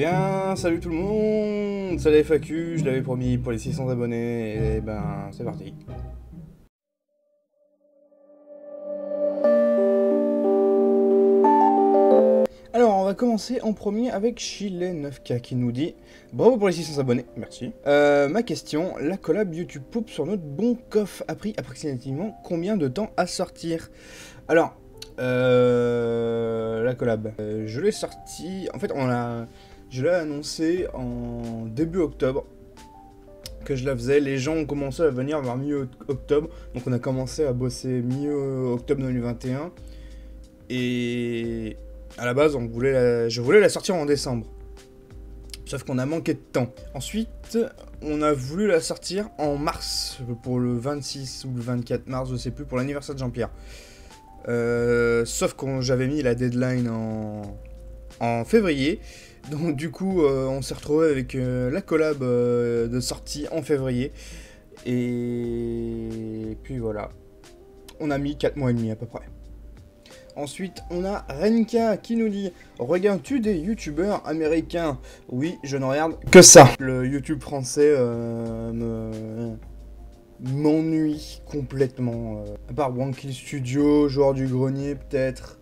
bien, salut tout le monde, c'est la FAQ, je l'avais promis pour les 600 abonnés, et ben c'est parti. Alors on va commencer en premier avec Chile9K qui nous dit « Bravo pour les 600 abonnés, merci. Ma question, la collab YouTube Poop sur notre bon coff a pris approximativement combien de temps à sortir ?» Alors, la collab, je l'ai sorti, en fait je l'ai annoncé en début octobre que je la faisais. Les gens ont commencé à venir vers mi-octobre, donc on a commencé à bosser mi-octobre 2021. Et à la base, je voulais la sortir en décembre. Sauf qu'on a manqué de temps. Ensuite, on a voulu la sortir en mars, pour le 26 ou le 24 mars, je sais plus, pour l'anniversaire de Jean-Pierre. Sauf que j'avais mis la deadline en février. Donc du coup, on s'est retrouvé avec la collab de sortie en février. Et puis voilà. On a mis 4 mois et demi à peu près. Ensuite, on a Renka qui nous dit « Regardes-tu des youtubeurs américains ?» Oui, je ne regarde que ça. Le YouTube français m'ennuie complètement. À part Wankill Studio, Joueur du Grenier peut-être,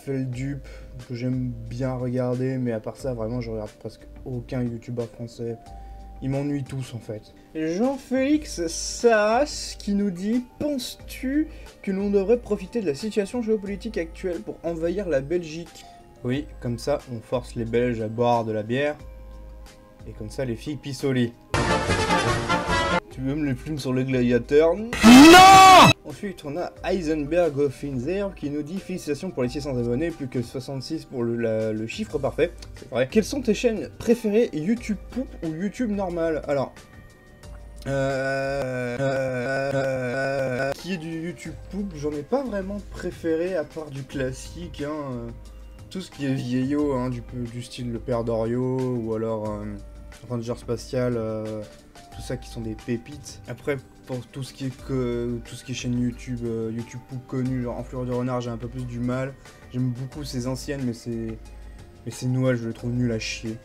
Feldup, que j'aime bien regarder, mais à part ça, vraiment, je regarde presque aucun youtubeur français. Ils m'ennuient tous, en fait. Jean-Félix Saas qui nous dit « Penses-tu que l'on devrait profiter de la situation géopolitique actuelle pour envahir la Belgique ?» Oui, comme ça, on force les Belges à boire de la bière. Et comme ça, les filles pissent au lit. Tu veux me les plumes sur le gladiateur? Non! Ensuite, on a Heisenberg Finzer qui nous dit « Félicitations pour les 600 abonnés, plus que 66 pour le chiffre parfait. » C'est vrai. Quelles sont tes chaînes préférées, YouTube Poop ou YouTube normal? Alors, qui est du YouTube Poop, j'en ai pas vraiment préféré à part du classique, hein, tout ce qui est vieillot, hein, du style Le Père Doriot ou alors Ranger Spatial, tout ça qui sont des pépites. Après, pour tout ce qui est chaîne YouTube, YouTube Poop connu, genre Enflure du Renard, j'ai un peu plus du mal. J'aime beaucoup ces anciennes, mais c'est Noël, je le trouve nul à chier.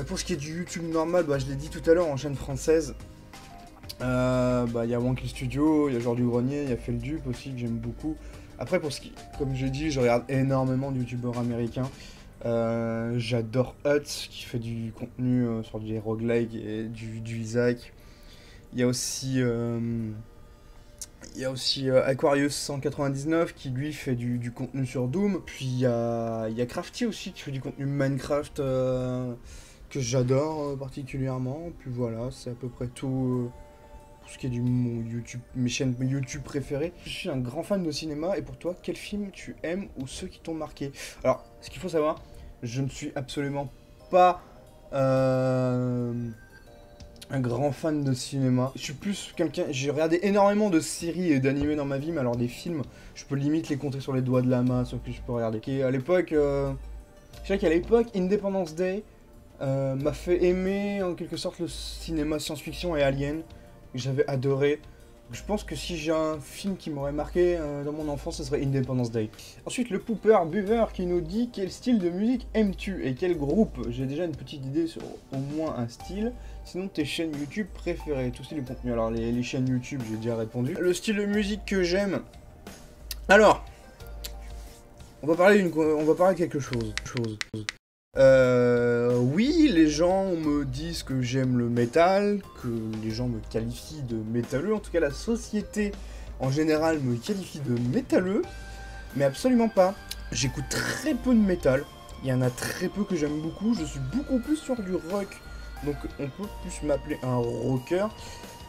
Pour ce qui est du YouTube normal, bah, je l'ai dit tout à l'heure, en chaîne française, y a Wankill Studio, il y a Joueur du Grenier, il y a Feldup aussi que j'aime beaucoup. Après, pour ce qui, comme j'ai dit, je regarde énormément de youtubeurs américains. J'adore Hutz qui fait du contenu sur des roguelikes et du Isaac. Il y a aussi Aquarius 199 qui lui fait du contenu sur Doom. Puis il y a Crafty aussi qui fait du contenu Minecraft que j'adore particulièrement. Puis voilà, c'est à peu près tout ce qui est mes chaînes YouTube préférées. Je suis un grand fan de cinéma, et pour toi, quel film tu aimes ou ceux qui t'ont marqué? Alors, ce qu'il faut savoir, je ne suis absolument pas un grand fan de cinéma. Je suis plus quelqu'un... J'ai regardé énormément de séries et d'animés dans ma vie, mais alors des films, je peux limite les compter sur les doigts de la main, sur que je peux regarder. Et à l'époque, je sais qu'à l'époque, Independence Day m'a fait aimer en quelque sorte le cinéma science-fiction et Alien. J'avais adoré. Je pense que si j'ai un film qui m'aurait marqué dans mon enfance, ce serait Independence Day. Ensuite, le Pooper Buver qui nous dit « Quel style de musique aimes-tu et quel groupe ?» J'ai déjà une petite idée sur au moins un style. Sinon, tes chaînes YouTube préférées, tout style de contenu. Alors, les chaînes YouTube, j'ai déjà répondu. Le style de musique que j'aime... Alors, on va parler de quelque chose. Oui, les gens me disent que j'aime le métal, que les gens me qualifient de métalleux, en tout cas la société en général me qualifie de métalleux, mais absolument pas. J'écoute très peu de métal, il y en a très peu que j'aime beaucoup, je suis beaucoup plus sur du rock, donc on peut plus m'appeler un rocker,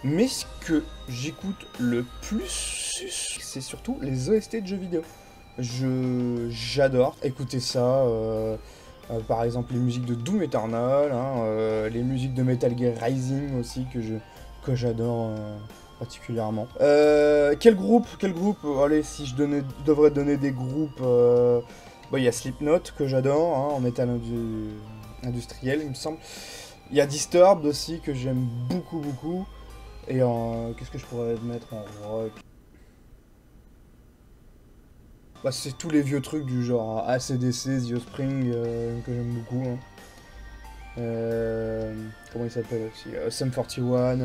mais ce que j'écoute le plus, c'est surtout les OST de jeux vidéo. J'adore écouter ça, par exemple les musiques de Doom Eternal, hein, les musiques de Metal Gear Rising aussi que j'adore particulièrement. Quel groupe? Allez, si je devrais donner des groupes, il y a Slipknot que j'adore, hein, en métal industriel il me semble. Il y a Disturbed aussi que j'aime beaucoup. Et qu'est-ce que je pourrais mettre en rock? C'est tous les vieux trucs du genre AC/DC, The Offspring que j'aime beaucoup. Hein. Comment il s'appelle aussi, Sum 41,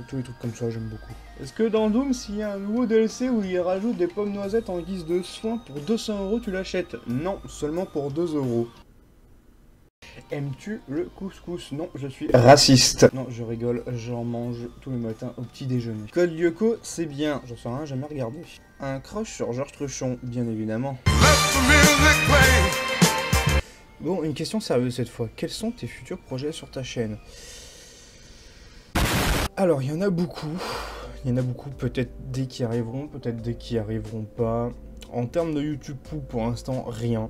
tous les trucs comme ça, j'aime beaucoup. Est-ce que dans Doom, s'il y a un nouveau DLC où il rajoute des pommes noisettes en guise de soin pour 200 €, tu l'achètes? Non, seulement pour 2 €. Aimes-tu le couscous? Non, je suis raciste. Non, je rigole, j'en mange tous les matins au petit déjeuner. Code Lyoko, c'est bien, j'en sais rien, jamais regardé. Un crush sur Georges Truchon, bien évidemment. Bon, une question sérieuse cette fois. Quels sont tes futurs projets sur ta chaîne? Alors, il y en a beaucoup. Il y en a beaucoup, peut-être des qui arriveront, peut-être des qui arriveront pas. En termes de YouTube, pour l'instant, rien.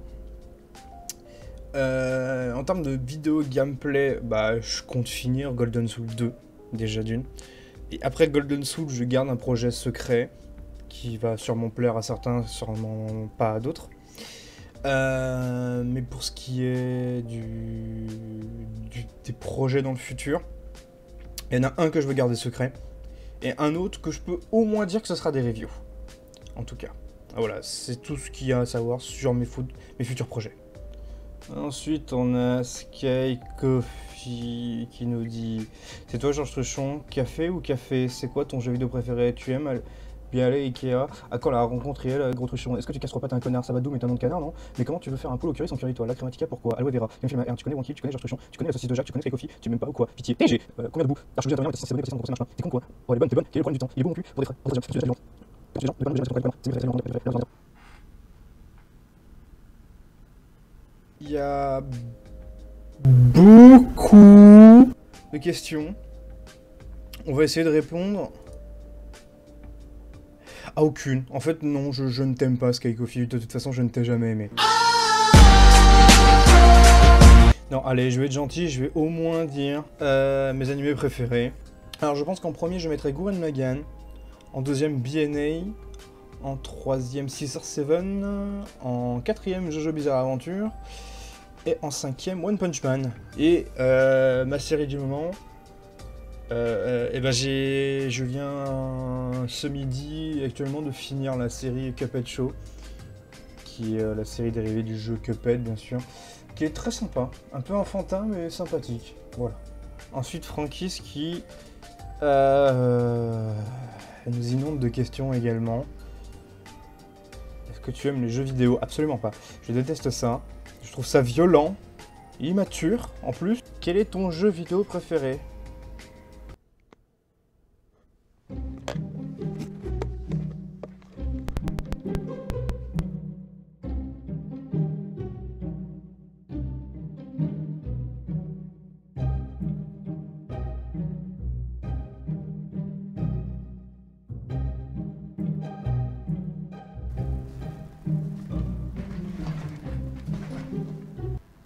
En termes de vidéo gameplay, bah, je compte finir Golden Soul 2, déjà d'une. Et après Golden Soul, je garde un projet secret qui va sûrement plaire à certains, sûrement pas à d'autres. Mais pour ce qui est des projets dans le futur, il y en a un que je veux garder secret, et un autre que je peux au moins dire que ce sera des reviews. En tout cas. Voilà, c'est tout ce qu'il y a à savoir sur mes futurs projets. Ensuite, on a Sky Coffee qui nous dit: c'est toi Georges Truchon, café ou café? C'est quoi ton jeu vidéo préféré? Tu aimes bien aller Ikea? À quand la rencontre réelle, gros Truchon? Est-ce que tu casses trois pattes à un connard? Ça va Doom est un nom de canard, non? Mais comment tu veux faire un pool au curry sans curry toi? La Chromatica, pourquoi? Aloe Vera, tu connais Wonky, tu connais Georges Truchon, tu connais la saucisse de Jacques, tu connais Sky Coffee, tu m'aimes pas ou quoi? Pitié, TG, combien de bout? T'as changé d'intervenir, t'as 6 abonnés, t'as 6 abonnés, t'es con quoi? Oh, elle est bonne, quel est le problème du temps? Il est bon non plus pour des frais, il y a beaucoup de questions. On va essayer de répondre à aucune. En fait, non, je ne t'aime pas, Sky Coffee. De toute façon, je ne t'ai jamais aimé. Non, allez, je vais être gentil. Je vais au moins dire mes animés préférés. Alors, je pense qu'en premier, je mettrai Gurren Lagann. En deuxième, BNA. En troisième, Caesar 7. En quatrième, Jojo Bizarre Adventure. Et en cinquième, One Punch Man. Et ma série du moment, et ben je viens ce midi actuellement de finir la série Cuphead Show, qui est la série dérivée du jeu Cuphead bien sûr, qui est très sympa, un peu enfantin mais sympathique, voilà. Ensuite Frankis qui nous inonde de questions également. Est-ce que tu aimes les jeux vidéo? Absolument pas, je déteste ça. Je trouve ça violent, immature en plus. Quel est ton jeu vidéo préféré?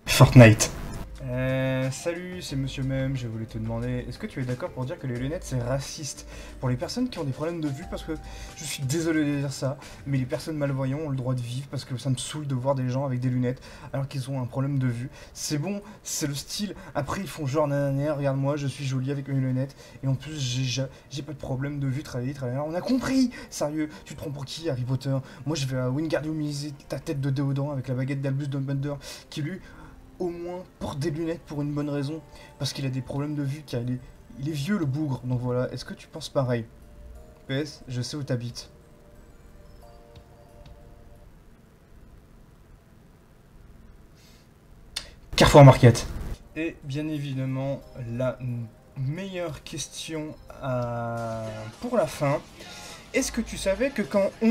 Fortnite. Salut, c'est Monsieur Meme, je voulais te demander, est-ce que tu es d'accord pour dire que les lunettes c'est raciste pour les personnes qui ont des problèmes de vue? Parce que je suis désolé de dire ça, mais les personnes malvoyantes ont le droit de vivre parce que ça me saoule de voir des gens avec des lunettes alors qu'ils ont un problème de vue. C'est bon, c'est le style, après ils font genre nanana, regarde moi je suis jolie avec mes lunettes et en plus j'ai pas de problème de vue, tralala, on a compris. Sérieux, tu te prends pour qui Harry Potter? Moi je vais à Wingardium Leviosa, ta tête de déodorant avec la baguette d'Albus Dumbledore qui lui au moins porte des lunettes pour une bonne raison, parce qu'il a des problèmes de vue, car il est vieux le bougre, donc voilà. Est-ce que tu penses pareil? PS, je sais où t'habites. Carrefour Market. Et bien évidemment, la meilleure question pour la fin. Est-ce que tu savais que quand on...